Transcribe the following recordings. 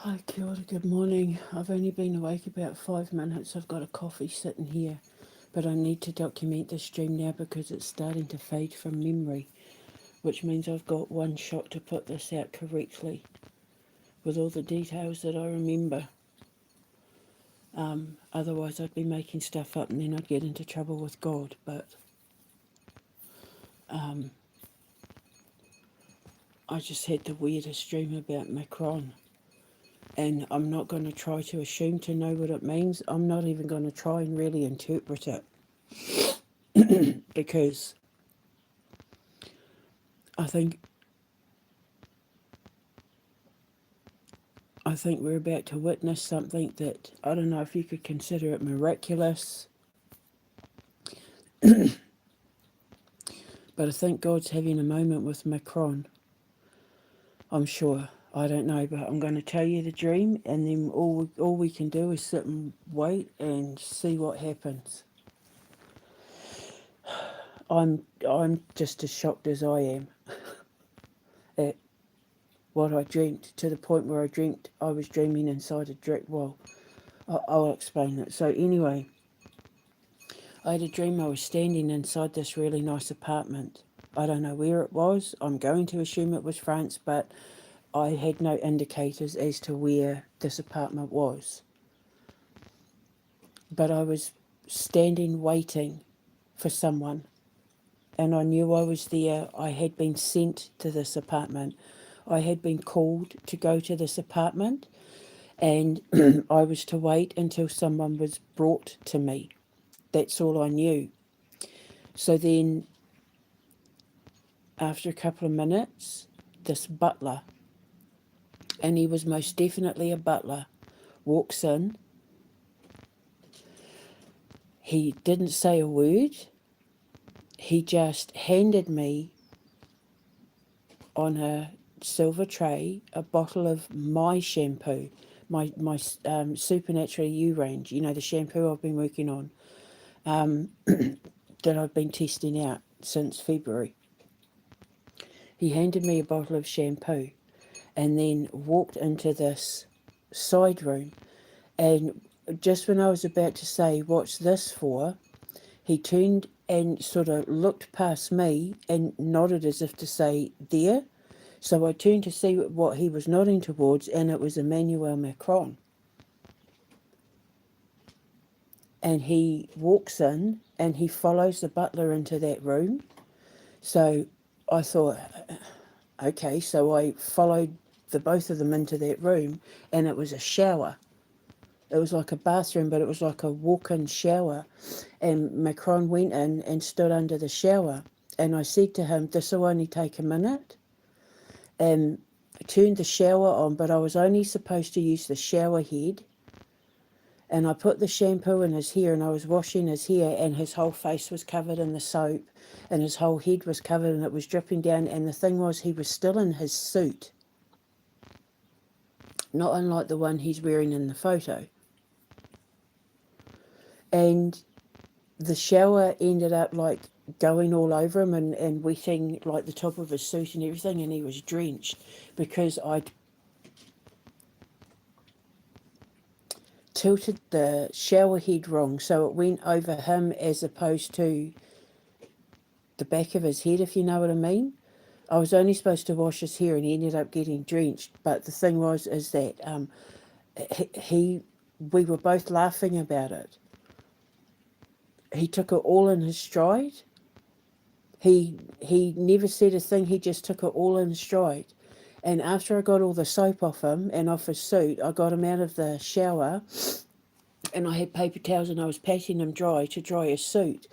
Hi, kia ora, good morning. I've only been awake about 5 minutes. I've got a coffee sitting here, but I need to document this dream now because it's starting to fade from memory, which means I've got one shot to put this out correctly with all the details that I remember. Otherwise, I'd be making stuff up and then I'd get into trouble with God. But I just had the weirdest dream about Macron. And I'm not going to try to assume to know what it means. I'm not even going to try and really interpret it because I think I think we're about to witness something that I don't know if you could consider it miraculous, but I think God's having a moment with Macron. I'm sure. I don't know, but I'm going to tell you the dream, and then all we can do is sit and wait and see what happens. I'm just as shocked as I am at what I dreamt, to the point where I was dreaming inside a dream. Well, I'll explain it. So anyway, I had a dream I was standing inside this really nice apartment. I don't know where it was. I'm going to assume it was France, but I had no indicators as to where this apartment was. But I was standing waiting for someone, and I knew I was there. I had been sent to this apartment. I had been called to go to this apartment, and I was to wait until someone was brought to me. That's all I knew. So then, after a couple of minutes, this butler, and he was most definitely a butler, walks in. He didn't say a word. He just handed me on a silver tray a bottle of my shampoo, my Supernaturally You range. You know, the shampoo I've been working on, that I've been testing out since February. He handed me a bottle of shampoo and then walked into this side room. And just when I was about to say, "What's this for?" he turned and sort of looked past me and nodded as if to say, "There." So I turned to see what he was nodding towards, and it was Emmanuel Macron. And he walks in and he follows the butler into that room. So I thought, okay, so I followed the both of them into that room, and it was a shower. It was like a bathroom, but it was like a walk-in shower. And Macron went in and stood under the shower. And I said to him, "This will only take a minute." And I turned the shower on, but I was only supposed to use the shower head. And I put the shampoo in his hair, and I was washing his hair, and his whole face was covered in the soap, and his whole head was covered, and it was dripping down. And the thing was, he was still in his suit, not unlike the one he's wearing in the photo. And the shower ended up like going all over him and wetting like the top of his suit and everything, and he was drenched because I'd tilted the shower head wrong, so it went over him as opposed to the back of his head, if you know what I mean. I was only supposed to wash his hair, and he ended up getting drenched. But the thing was, is that we were both laughing about it. He took it all in his stride. He never said a thing. He just took it all in stride. And after I got all the soap off him and off his suit, I got him out of the shower, and I had paper towels, and I was patting him dry to dry his suit.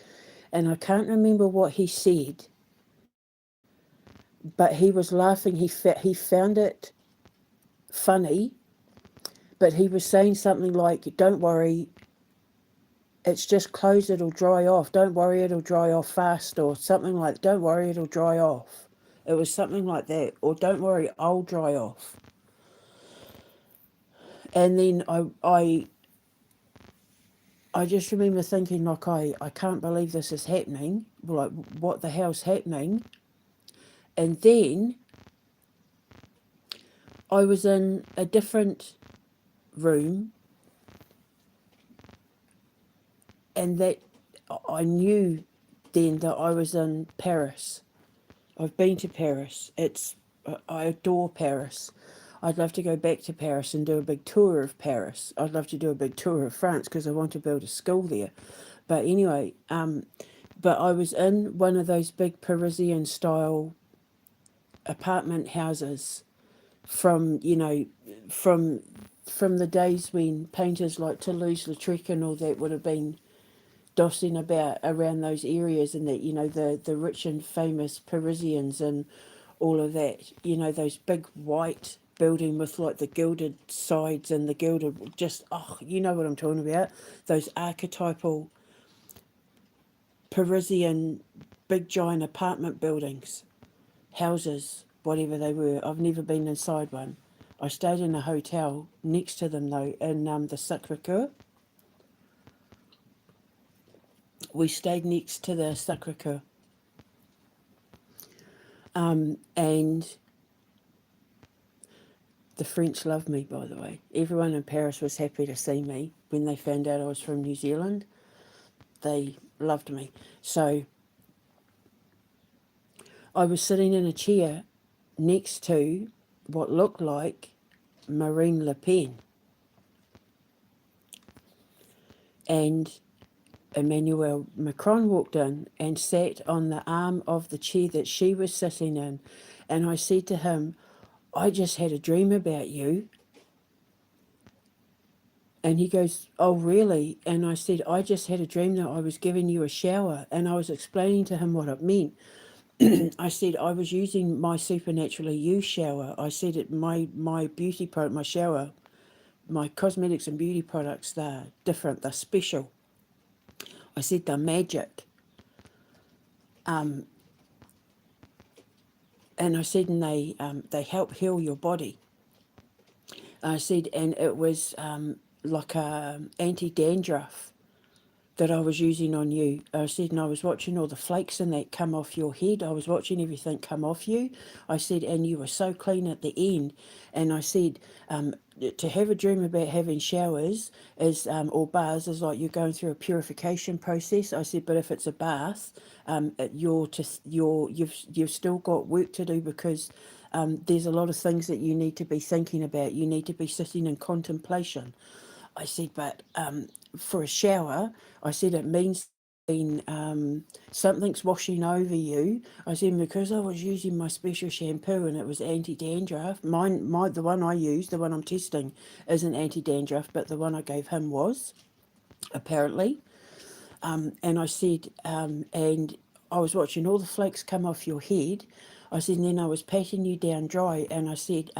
And I can't remember what he said, but he was laughing. He found it funny, but he was saying something like, "Don't worry, it's just clothes, it'll dry off. Don't worry, it'll dry off fast," or something like, "Don't worry, it'll dry off." It was something like that. Or, "Don't worry, I'll dry off." And then I just remember thinking, like, I can't believe this is happening. Like, what the hell's happening? And then I was in a different room, and that I knew then that I was in Paris. I've been to Paris. I adore Paris. I'd love to go back to Paris and do a big tour of Paris. I'd love to do a big tour of France because I want to build a school there. But anyway, but I was in one of those big Parisian style apartment houses from, from from the days when painters like Toulouse-Lautrec and all that would have been dossing about around those areas, and that, the rich and famous Parisians and all of that, those big white building with like the gilded sides and the gilded, just, oh, you know what I'm talking about, those archetypal Parisian big giant apartment buildings, houses, whatever they were. I've never been inside one. I stayed in a hotel next to them though, in the Sacre-Cœur. We stayed next to the Sacre-Cœur. And the French loved me, by the way. Everyone in Paris was happy to see me when they found out I was from New Zealand. They loved me. So I was sitting in a chair next to what looked like Marine Le Pen. And Emmanuel Macron walked in and sat on the arm of the chair that she was sitting in. And I said to him, I just had a dream about you. And he goes, oh, really? And I said, I just had a dream that I was giving you a shower. And I was explaining to him what it meant. I said, I was using my Supernaturally You shower. I said, my beauty product, my shower, my cosmetics and beauty products, they're different, they're special. I said, they're magic. And I said, and they help heal your body. I said, and it was like a anti-dandruff that I was using on you. I said, and I was watching all the flakes and that come off your head. I was watching everything come off you. I said, and you were so clean at the end. And I said, to have a dream about having showers is, or baths, is like you're going through a purification process. I said, but if it's a bath, you've still got work to do, because there's a lot of things that you need to be thinking about. You need to be sitting in contemplation. I said, but for a shower, I said, it means something's washing over you. I said, because I was using my special shampoo and it was anti-dandruff. The one I used, the one I'm testing, isn't anti-dandruff, but the one I gave him was, apparently. And I said, and I was watching all the flakes come off your head. I said, and then I was patting you down dry, and I said,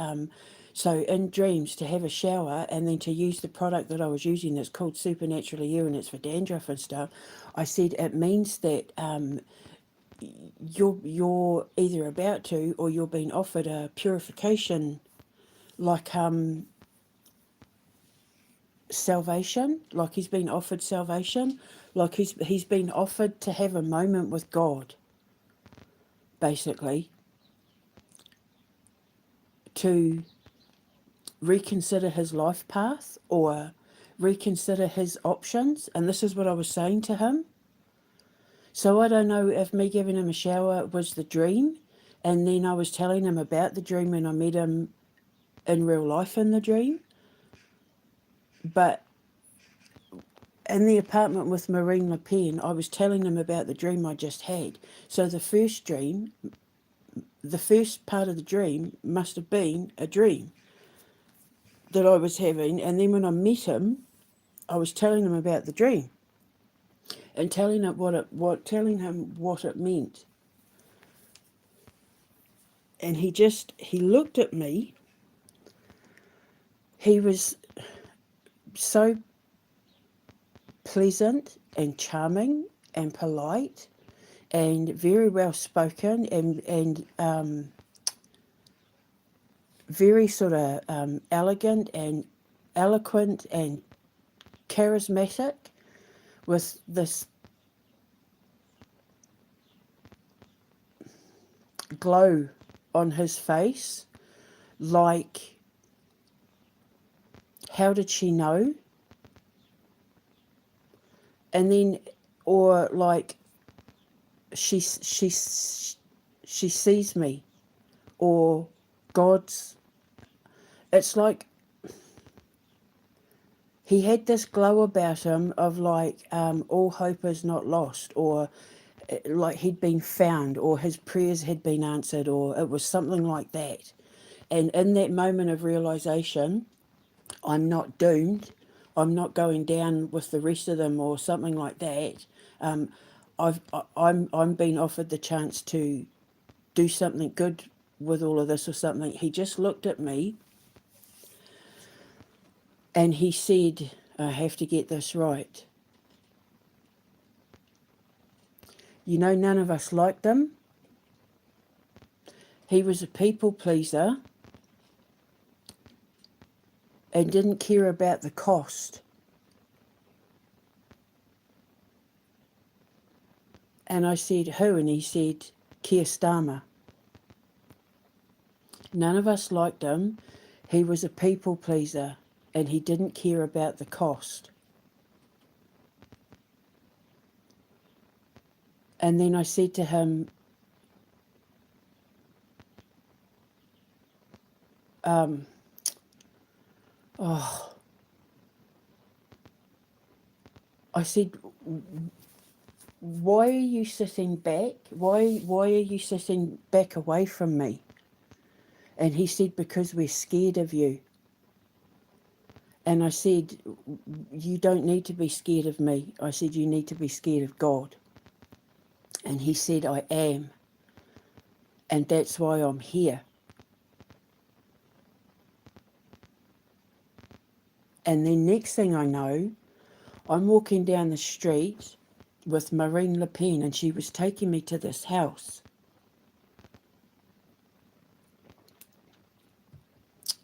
so in dreams, to have a shower and then to use the product that I was using that's called Supernaturally You, and it's for dandruff and stuff, I said, it means that you're either about to, or you're being offered a purification, like salvation, like he's been offered salvation, like he's been offered to have a moment with God, basically, to reconsider his life path or reconsider his options. And this is what I was saying to him. So I don't know if me giving him a shower was the dream, and then I was telling him about the dream when I met him in real life in the dream. But in the apartment with Marine Le Pen, I was telling him about the dream I just had. So the first part of the dream must have been a dream that I was having. And then when I met him, I was telling him about the dream and telling him what it meant. And he looked at me. He was so pleasant and charming and polite and very well spoken, and very sort of elegant and eloquent and charismatic, with this glow on his face, like how did she know? And then, or like, she she she sees me, or God's. It's like he had this glow about him of like, all hope is not lost, or like he'd been found, or his prayers had been answered, or it was something like that. And in that moment of realization, I'm not doomed, I'm not going down with the rest of them, or something like that. Um, I'm being offered the chance to do something good with all of this or something. He just looked at me and he said, I have to get this right. You know, none of us liked him. He was a people pleaser and didn't care about the cost. And I said, who? And he said, Keir Starmer. None of us liked him. He was a people pleaser and he didn't care about the cost. And then I said to him, I said, why are you sitting back? Why are you sitting back away from me? And he said, because we're scared of you. And I said, you don't need to be scared of me. I said, you need to be scared of God. And he said, I am. And that's why I'm here. And then next thing I know, I'm walking down the street with Marine Le Pen, and she was taking me to this house.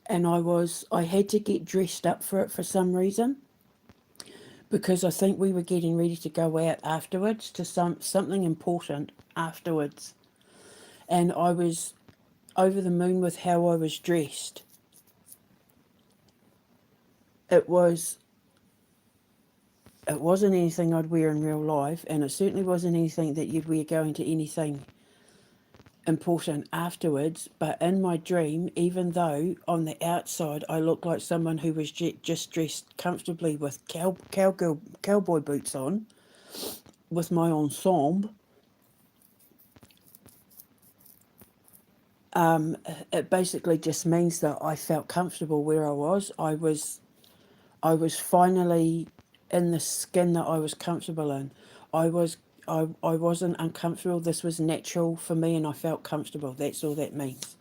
And I had to get dressed up for it for some reason, because I think we were getting ready to go out afterwards to something important afterwards. And I was over the moon with how I was dressed. It wasn't anything I'd wear in real life, and it certainly wasn't anything that you'd wear going to anything important afterwards. But in my dream, even though on the outside I looked like someone who was just dressed comfortably with cowboy boots on, with my ensemble, it basically just means that I felt comfortable where I was. I was finally in the skin that I was comfortable in. I wasn't uncomfortable. This was natural for me and I felt comfortable. That's all that means.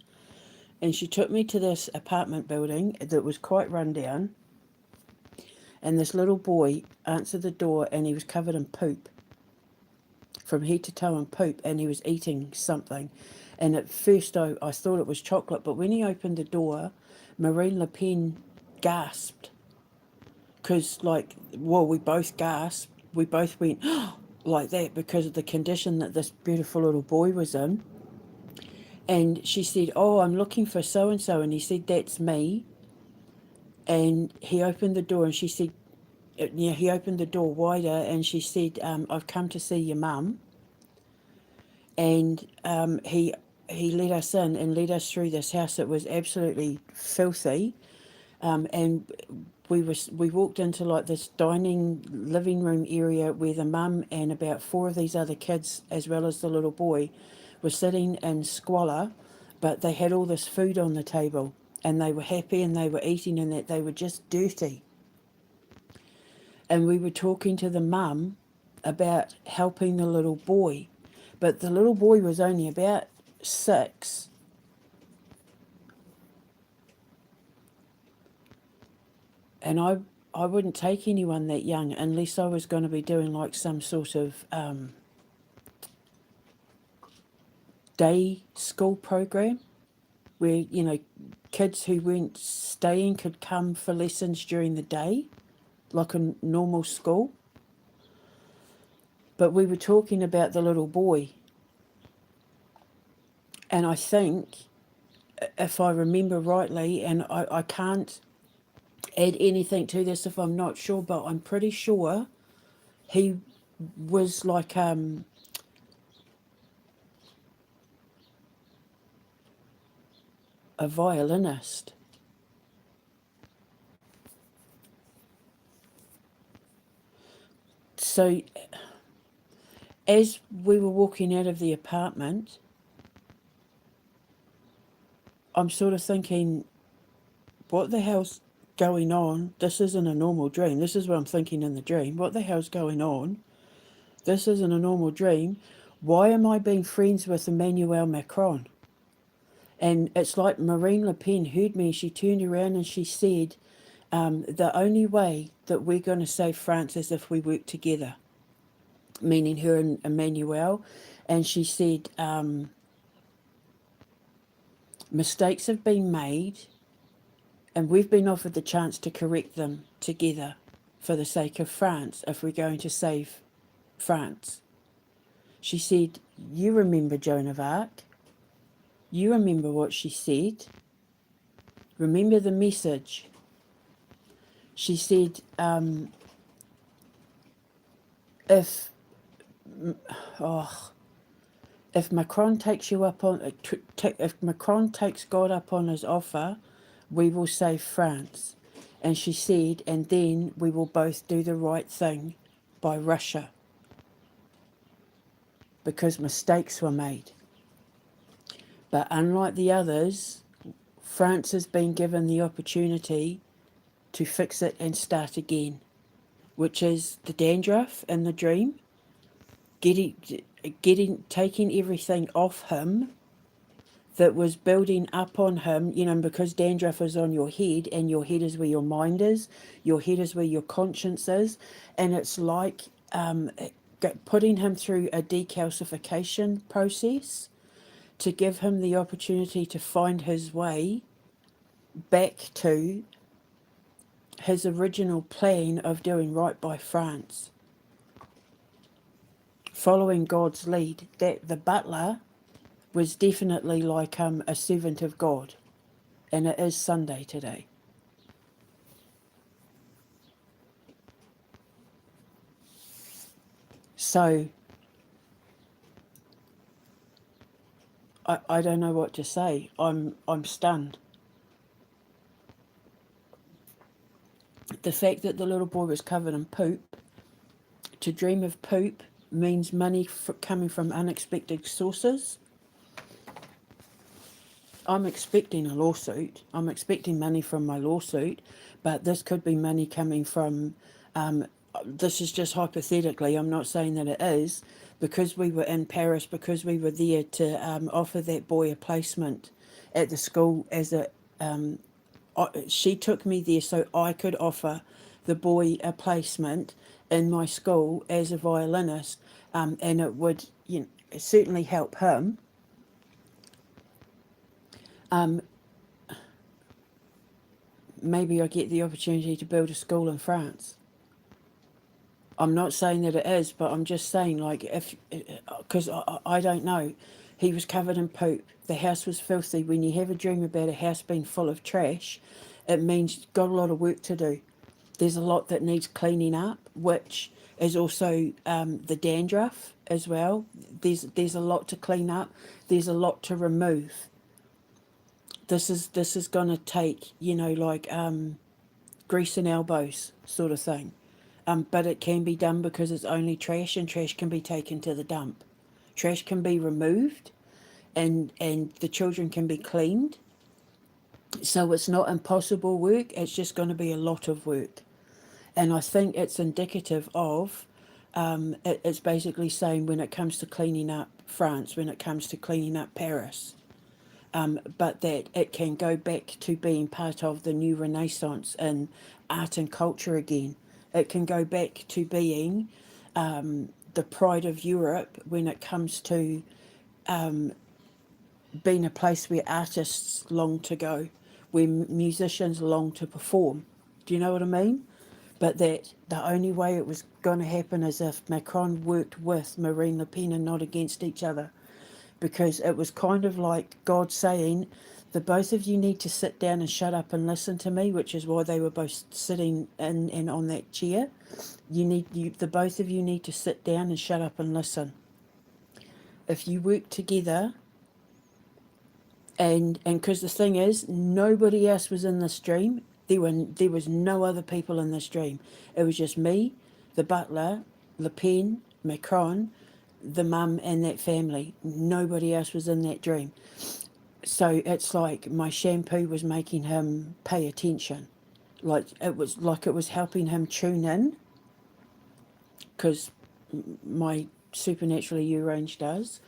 And she took me to this apartment building that was quite run down. And this little boy answered the door and he was covered in poop. From head to toe in poop, and he was eating something. And at first I thought it was chocolate, but when he opened the door, Marine Le Pen gasped. Because, like, well, we both gasped. We both went like that because of the condition that this beautiful little boy was in. And she said, oh, I'm looking for so-and-so. And he said, that's me. And he opened the door and she said, yeah, he opened the door wider and she said, I've come to see your mum. And he let us in and led us through this house. It was absolutely filthy. And we walked into like this dining living room area where the mum and about 4 of these other kids, as well as the little boy, were sitting in squalor, but they had all this food on the table and they were happy and they were eating, and that they were just dirty. And we were talking to the mum about helping the little boy, but the little boy was only about 6. And I wouldn't take anyone that young unless I was going to be doing like some sort of day school program where, you know, kids who weren't staying could come for lessons during the day, like a normal school. But we were talking about the little boy. And I think, if I remember rightly, and I can't add anything to this if I'm not sure, but I'm pretty sure he was like a violinist. So as we were walking out of the apartment, I'm sort of thinking, what the hell's going on? This isn't a normal dream. This is what I'm thinking in the dream. What the hell's going on? This isn't a normal dream. Why am I being friends with Emmanuel Macron? And it's like Marine Le Pen heard me. She turned around and she said, the only way that we're going to save France is if we work together, meaning her and Emmanuel. And she said, mistakes have been made and we've been offered the chance to correct them together for the sake of France if we're going to save France. She said, you remember Joan of Arc? You remember what she said? Remember the message? She said, if Macron takes you up on, if Macron takes God up on his offer, we will save France. And she said, and then we will both do the right thing by Russia, because mistakes were made. But unlike the others, France has been given the opportunity to fix it and start again, which is the dandruff in the dream, taking everything off him that was building up on him, because dandruff is on your head, and your head is where your mind is, your head is where your conscience is, and it's like putting him through a decalcification process to give him the opportunity to find his way back to his original plan of doing right by France, following God's lead. That the butler was definitely like a servant of God, and it is Sunday today. So I don't know what to say. I'm stunned. The fact that the little boy was covered in poop, to dream of poop means money coming from unexpected sources. I'm expecting a lawsuit. I'm expecting money from my lawsuit, but this could be money coming from, this is just hypothetically, I'm not saying that it is, because we were in Paris, because we were there to offer that boy a placement at the school as a, she took me there so I could offer the boy a placement in my school as a violinist, and it would certainly help him. Maybe I get the opportunity to build a school in France. I'm not saying that it is, but I'm just saying, like, because I don't know. He was covered in poop. The house was filthy. When you have a dream about a house being full of trash, it means you've got a lot of work to do. There's a lot that needs cleaning up, which is also the dandruff as well. There's a lot to clean up. There's a lot to remove. This is going to take, grease and elbows sort of thing. But it can be done because it's only trash, and trash can be taken to the dump. Trash can be removed, and the children can be cleaned. So it's not impossible work, it's just going to be a lot of work. And I think it's indicative of, it's basically saying when it comes to cleaning up France, when it comes to cleaning up Paris, but that it can go back to being part of the new renaissance in art and culture again. It can go back to being the pride of Europe when it comes to being a place where artists long to go, where musicians long to perform. Do you know what I mean? But that the only way it was going to happen is if Macron worked with Marine Le Pen and not against each other. Because it was kind of like God saying, The both of you need to sit down and shut up and listen to me, which is why they were both sitting in and on that chair. The both of you need to sit down and shut up and listen. If you work together, and because the thing is, nobody else was in this dream. There was no other people in this dream. It was just me, the butler, Le Pen, Macron, the mum, and that family. Nobody else was in that dream. So it's like my shampoo was making him pay attention. Like it was helping him tune in, because my supernaturally U-range does.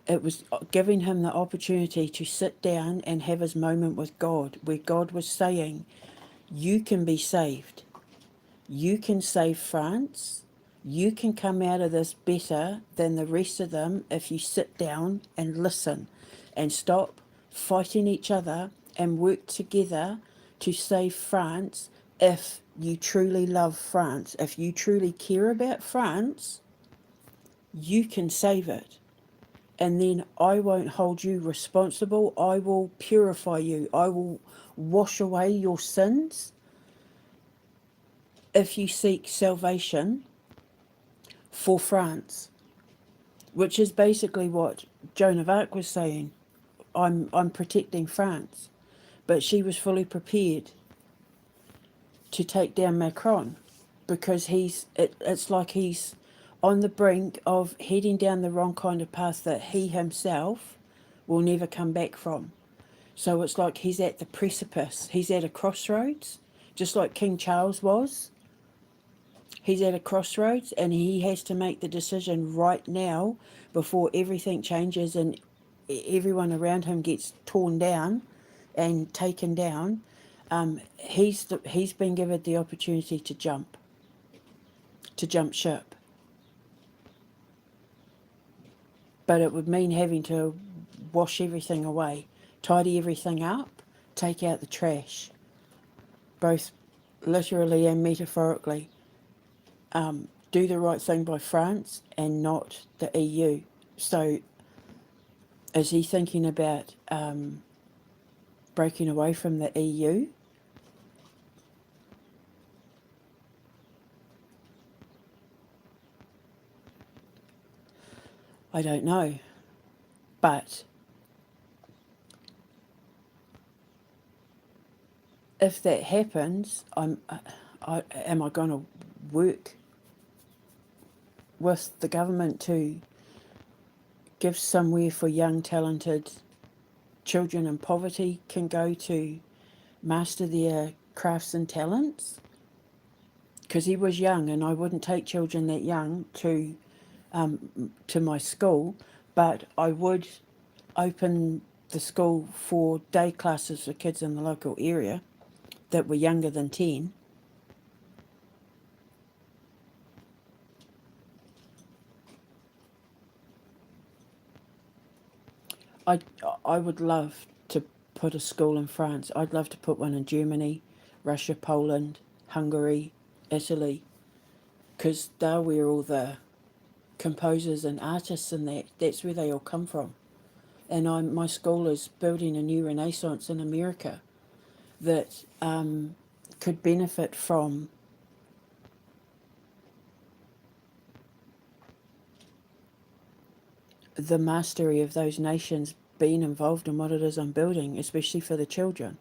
It was giving him the opportunity to sit down and have his moment with God, where God was saying, you can be saved. You can save France. You can come out of this better than the rest of them if you sit down and listen and stop fighting each other and work together to save France. If you truly love France, if you truly care about France, you can save it. And then I won't hold you responsible. I will purify you. I will wash away your sins if you seek salvation for France, which is basically what Joan of Arc was saying. I'm protecting France, but she was fully prepared to take down Macron, because it's like he's on the brink of heading down the wrong kind of path that he himself will never come back from. So it's like he's at the precipice. He's at a crossroads, just like King Charles was. He's at a crossroads and he has to make the decision right now before everything changes and everyone around him gets torn down and taken down. He's been given the opportunity to jump ship. But it would mean having to wash everything away, tidy everything up, take out the trash, both literally and metaphorically. Do the right thing by France and not the EU. So is he thinking about breaking away from the EU? I don't know. But if that happens, am I going to work with the government to give somewhere for young, talented children in poverty can go to master their crafts and talents? Because he was young, and I wouldn't take children that young to my school, but I would open the school for day classes for kids in the local area that were younger than 10. I, I would love to put a school in France. I'd love to put one in Germany, Russia, Poland, Hungary, Italy, because they're where all the composers and artists and that's where they all come from. And my school is building a new renaissance in America that could benefit from the mastery of those nations being involved in what it is I'm building, especially for the children.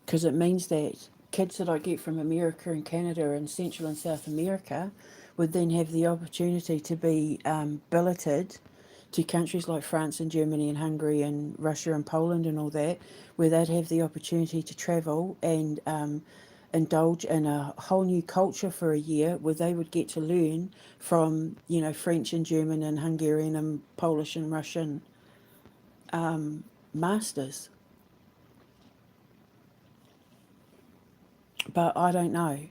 Because it means that kids that I get from America and Canada and Central and South America would then have the opportunity to be billeted to countries like France and Germany and Hungary and Russia and Poland and all that, where they'd have the opportunity to travel and indulge in a whole new culture for a year, where they would get to learn from, French and German and Hungarian and Polish and Russian masters. But I don't know.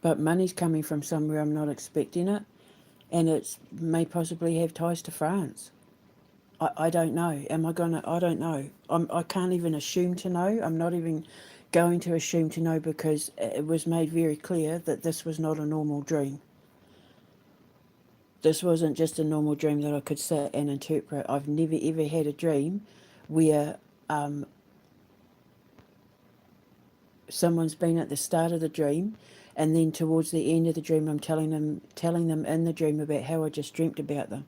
But money's coming from somewhere I'm not expecting it, and it may possibly have ties to France. I don't know. Am I gonna? I don't know. I can't even assume to know. I'm not even going to assume to know, because it was made very clear that this was not a normal dream. This wasn't just a normal dream that I could sit and interpret. I've never ever had a dream where someone's been at the start of the dream, and then towards the end of the dream I'm telling them in the dream about how I just dreamt about them.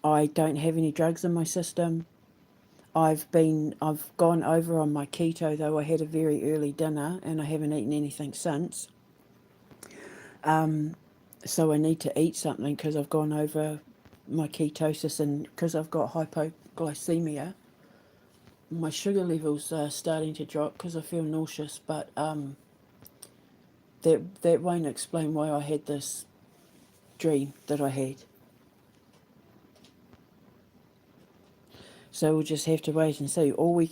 I don't have any drugs in my system. I've gone over on my keto, though I had a very early dinner and I haven't eaten anything since. So I need to eat something because I've gone over my ketosis, and because I've got hypoglycemia, my sugar levels are starting to drop because I feel nauseous. But that won't explain why I had this dream that I had. So we'll just have to wait and see. All I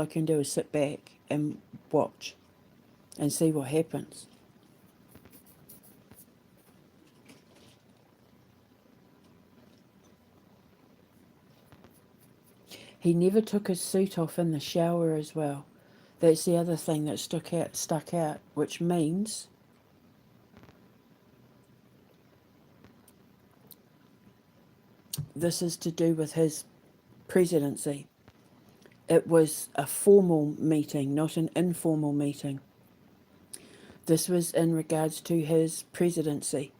can do is sit back and watch and see what happens. He never took his suit off in the shower as well. That's the other thing that stuck out, which means this is to do with his presidency. It was a formal meeting, not an informal meeting. This was in regards to his presidency.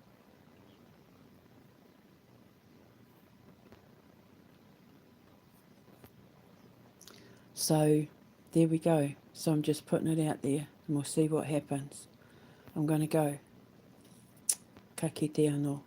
So there we go. So I'm just putting it out there and we'll see what happens. I'm going to go. Ka kite anō.